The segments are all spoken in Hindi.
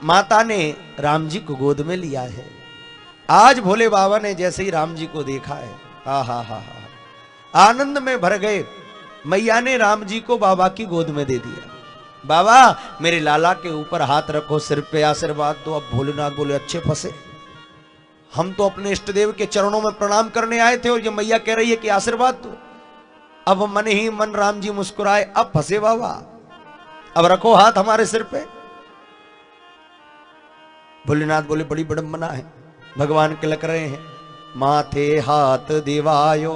माता ने राम जी को गोद में लिया है। आज भोले बाबा ने जैसे ही राम जी को देखा है, हा आनंद में भर गए। मैया ने राम जी को बाबा की गोद में दे दिया। बाबा मेरे लाला के ऊपर हाथ रखो, सिर पे आशीर्वाद दो। अब भोलेनाथ बोले अच्छे फंसे, हम तो अपने इष्ट देव के चरणों में प्रणाम करने आए थे और ये मैया कह रही है कि आशीर्वाद दो। अब मन ही मन राम जी मुस्कुराए, अब फंसे बाबा, अब रखो हाथ हमारे सिर पे। भोलेनाथ बोले बड़ी विडंबना है, भगवान किलक रहे हैं, माथे हाथ दिवायो।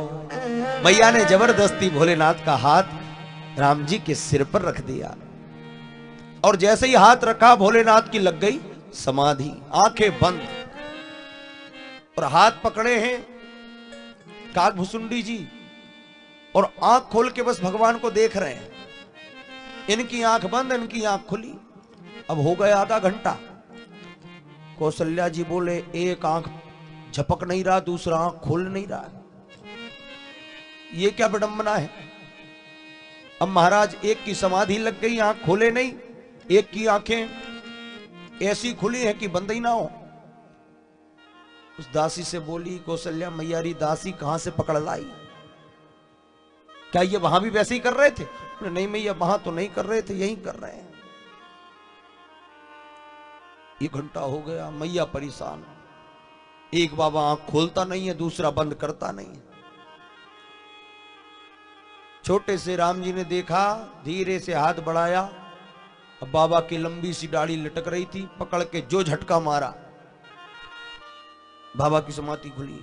मैया ने जबरदस्ती भोलेनाथ का हाथ राम जी के सिर पर रख दिया और जैसे ही हाथ रखा भोलेनाथ की लग गई समाधि, आंखें बंद और हाथ पकड़े हैं काकभुसुंडी जी और आंख खोल के बस भगवान को देख रहे हैं। इनकी आंख बंद, इनकी आंख खुली। अब हो गया आधा घंटा। कौशल्या जी बोले एक आंख झपक नहीं रहा, दूसरा आंख खोल नहीं रहा, ये क्या विडंबना है। अब महाराज एक की समाधि लग गई, आंख खोले नहीं, एक की आंखें ऐसी खुली है कि बंद ही ना हो। उस दासी से बोली कौशल्या, मैयारी दासी कहां से पकड़ लाई, क्या ये वहां भी वैसे ही कर रहे थे? नहीं मैया वहां तो नहीं कर रहे थे, यही कर रहे हैं। 1 घंटा हो गया, मैया परेशान, एक बाबा आंख खोलता नहीं है, दूसरा बंद करता नहीं है। छोटे से राम जी ने देखा, धीरे से हाथ बढ़ाया, अब बाबा की लंबी सी दाढ़ी लटक रही थी, पकड़ के जो झटका मारा, बाबा की समाधि खुली।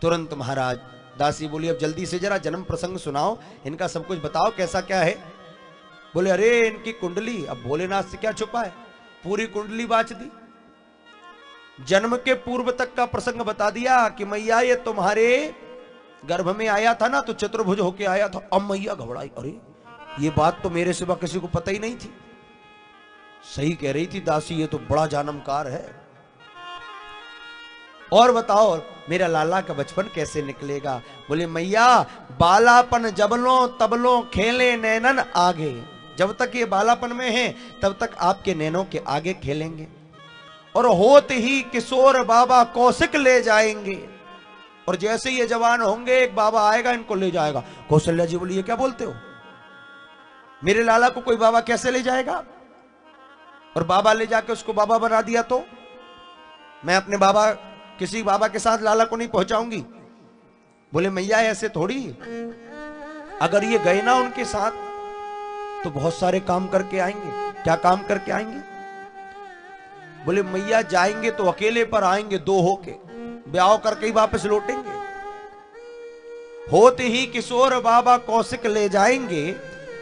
तुरंत महाराज दासी बोली अब जल्दी से जरा जन्म प्रसंग सुनाओ, इनका सब कुछ बताओ कैसा क्या है। बोले अरे इनकी कुंडली, अब भोलेनाथ से क्या छुपा है, पूरी कुंडली बांच दी। जन्म के पूर्व तक का प्रसंग बता दिया कि मैया ये तुम्हारे गर्भ में आया था ना तो चतुर्भुज होके आया था। अब मैया घबराई, अरे ये बात तो मेरे सिवा किसी को पता ही नहीं थी। सही कह रही थी दासी, ये तो बड़ा जानमकार है। और बताओ मेरा लाला का बचपन कैसे निकलेगा। बोले मैया बालापन जबलो तबलो खेले नैनन आगे, जब तक ये बालापन में है तब तक आपके नैनों के आगे खेलेंगे, और होते ही किशोर बाबा कौशिक ले जाएंगे, और जैसे ये जवान होंगे एक बाबा आएगा इनको ले जाएगा। कौशल्या जी बोली ये क्या बोलते हो, मेरे लाला को कोई बाबा कैसे ले जाएगा? और बाबा ले जाके उसको बाबा बना दिया तो मैं अपने बाबा, किसी बाबा के साथ लाला को नहीं पहुंचाऊंगी। बोले मैया ऐसे थोड़ी, अगर ये गए ना उनके साथ तो बहुत सारे काम करके आएंगे। क्या काम करके आएंगे? बोले मैया जाएंगे तो अकेले पर आएंगे, 2 होके ब्याह करके ही वापस लौटेंगे। होते ही किशोर बाबा कौशिक ले जाएंगे,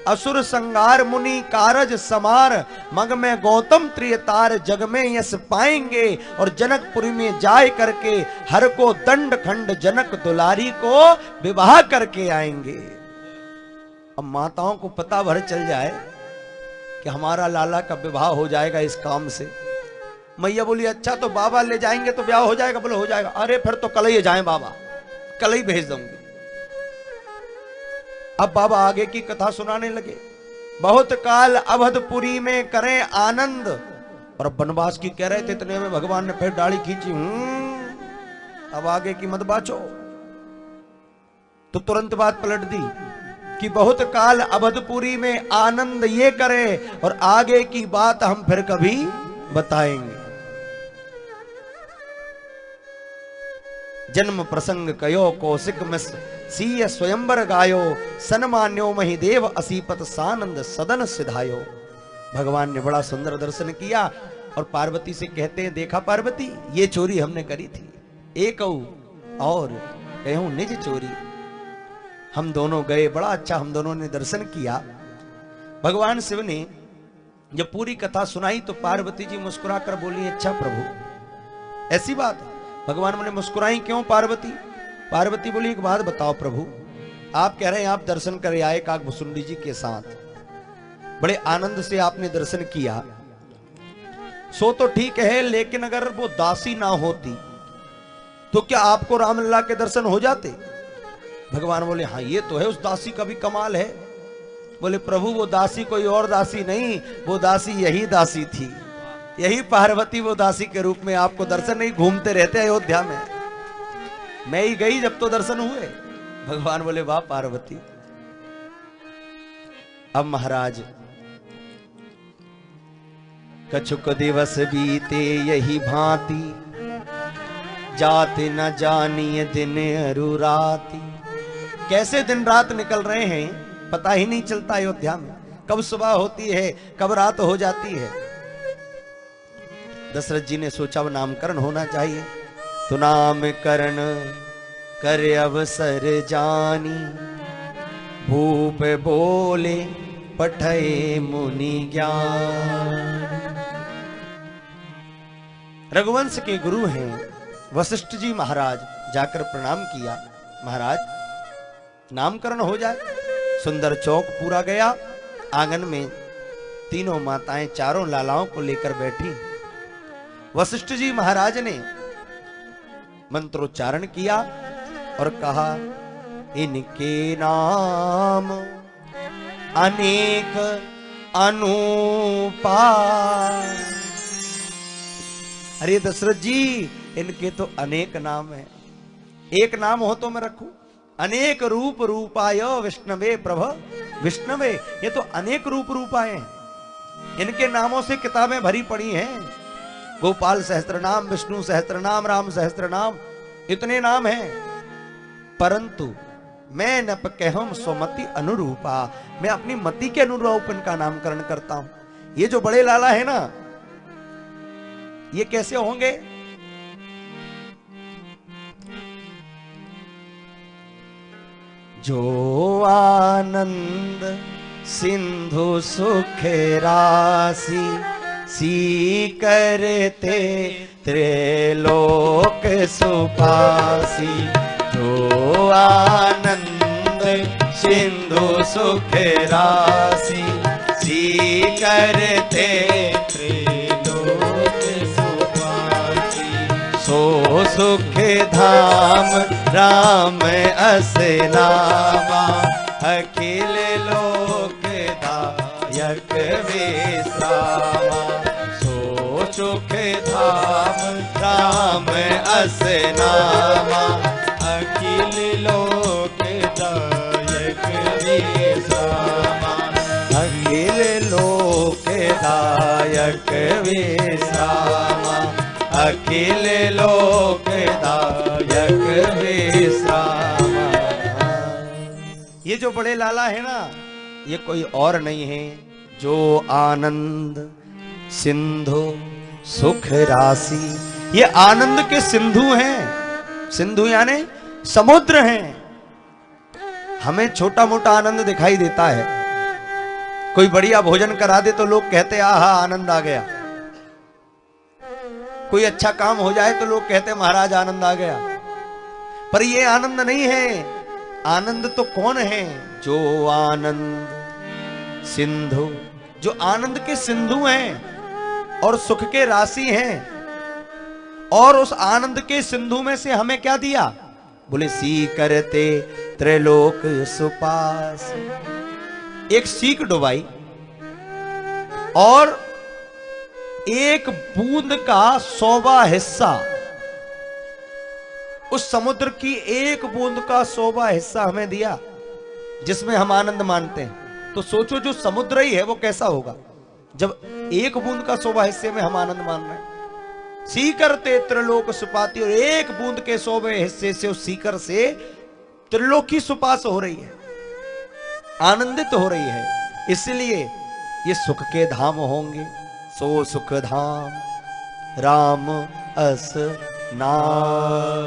असुर संगार मुनि कारज समार, मग में गौतम त्रियतार जग में यश पाएंगे, और जनकपुरी में जाए करके हर को दंड खंड जनक दुलारी को विवाह करके आएंगे। अब माताओं को पता भर चल जाए कि हमारा लाला का विवाह हो जाएगा इस काम से। मैया बोली अच्छा तो बाबा ले जाएंगे तो ब्याह हो जाएगा? बोले हो जाएगा। अरे फिर तो कल ही जाएं बाबा, कल ही भेज दूंगी। अब बाबा आगे की कथा सुनाने लगे। बहुत काल अवधपुरी में करें आनंद, और वनवास की कह रहे थे, इतने में भगवान ने फिर दाढ़ी खींची। अब आगे की मत बाचो, तो तुरंत बात पलट दी कि बहुत काल अवधपुरी में आनंद ये करे, और आगे की बात हम फिर कभी बताएंगे। जन्म प्रसंग कयो कौशिक में सीय स्वयंवर गायो, सन्मान्यो महिदेव असीपत सानंद सदन सिधायो। भगवान ने बड़ा सुंदर दर्शन किया और पार्वती से कहते हैं देखा पार्वती ये चोरी हमने करी थी, एक और कहूं निज चोरी। हम दोनों गए, बड़ा अच्छा हम दोनों ने दर्शन किया। भगवान शिव ने जब पूरी कथा सुनाई तो पार्वती जी मुस्कुरा कर बोली अच्छा प्रभु ऐसी बात। भगवान ने मुस्कुराई क्यों पार्वती? पार्वती बोली एक बात बताओ प्रभु, आप कह रहे हैं आप दर्शन करे आए काकभुसुंडी जी के साथ, बड़े आनंद से आपने दर्शन किया, सो तो ठीक है, लेकिन अगर वो दासी ना होती तो क्या आपको रामलला के दर्शन हो जाते? भगवान बोले हाँ ये तो है, उस दासी का भी कमाल है। बोले प्रभु वो दासी कोई और दासी नहीं, वो दासी यही दासी थी। यही पार्वती वो दासी के रूप में आपको दर्शन नहीं, घूमते रहते अयोध्या में। मैं ही गई जब तो दर्शन हुए। भगवान बोले वाह पार्वती। अब महाराज कछुक दिवस बीते यही भांति, जाते न जानिए दिन अरु राति। कैसे दिन रात निकल रहे हैं पता ही नहीं चलता अयोध्या में, कब सुबह होती है कब रात हो जाती है। दशरथ जी ने सोचा वो नामकरण होना चाहिए, तो नामकरण कर अवसर जानी, भूप बोले पठये मुनि ज्ञान। रघुवंश के गुरु हैं वशिष्ठ जी महाराज, जाकर प्रणाम किया। महाराज नामकरण हो जाए। सुंदर चौक पूरा गया, आंगन में तीनों माताएं चारों लालाओं को लेकर बैठी। वशिष्ठ जी महाराज ने मंत्रोच्चारण किया और कहा इनके नाम अनेक अनुपा। अरे दशरथ जी इनके तो अनेक नाम है, एक नाम हो तो मैं रखूं। अनेक रूप रूपाय विष्णवे प्रभ विष्णवे, ये तो अनेक रूप रूपाए हैं। इनके नामों से किताबें भरी पड़ी हैं। गोपाल सहस्त्रनाम, विष्णु सहस्त्रनाम, राम सहस्त्रनाम, इतने नाम हैं। परंतु मैं न कहूं स्वमति अनुरूपा, मैं अपनी मति के अनुरूप इनका नामकरण करता हूं। ये जो बड़े लाला है ना, ये कैसे होंगे? जो आनंद सिंधु सुख राशि, सी करते त्रिलोक सुपासी। जो आनंद सिंधु सुख राशि, सी करते त्रिलोक सुपासी। सो सुख धाम राम अस नामा, अखिल लोक दायक विश्रामा। सो सुख धाम राम अस नामा, अखिल लोक दायक विश्रामा। अखिल लोक दायक विश्रामा, अखिल लोक दायक विश्रामा। ये जो बड़े लाला है ना, ये कोई और नहीं है, जो आनंद सिंधु सुख राशि, ये आनंद के सिंधु हैं। सिंधु यानी समुद्र हैं। हमें छोटा मोटा आनंद दिखाई देता है, कोई बढ़िया भोजन करा दे तो लोग कहते आहा आनंद आ गया। कोई अच्छा काम हो जाए तो लोग कहते महाराज आनंद आ गया। पर ये आनंद नहीं है। आनंद तो कौन है? जो आनंद सिंधु, जो आनंद के सिंधु हैं और सुख के राशि हैं। और उस आनंद के सिंधु में से हमें क्या दिया? बोले सी करते त्रिलोक सुपास। एक सीख डुबाई और एक बूंद का 100वां हिस्सा, उस समुद्र की एक बूंद का 100वां हिस्सा हमें दिया, जिसमें हम आनंद मानते हैं। तो सोचो जो समुद्र ही है वो कैसा होगा जब एक बूंद का 100वां हिस्से में हम आनंद मान रहे हैं। सीकर ते त्रिलोक सुपाती, और एक बूंद के 100वें हिस्से से उस सीकर से त्रिलोकी सुपास हो रही है, आनंदित हो रही है। इसलिए ये सुख के धाम होंगे। सो सुख धाम राम अस नाम,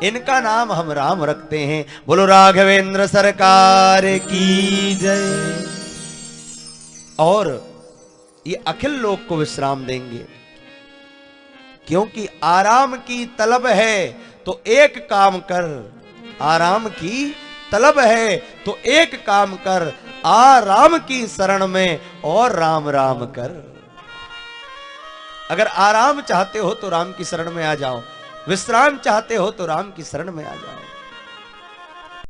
इनका नाम हम राम रखते हैं। बोलो राघवेंद्र सरकार की जय। और ये अखिल लोक को विश्राम देंगे, क्योंकि आराम की तलब है तो एक काम कर। आराम की तलब है तो एक काम कर, आराम की शरण में और राम राम कर। अगर आराम चाहते हो तो राम की शरण में आ जाओ, विश्राम चाहते हो तो राम की शरण में आ जाओ।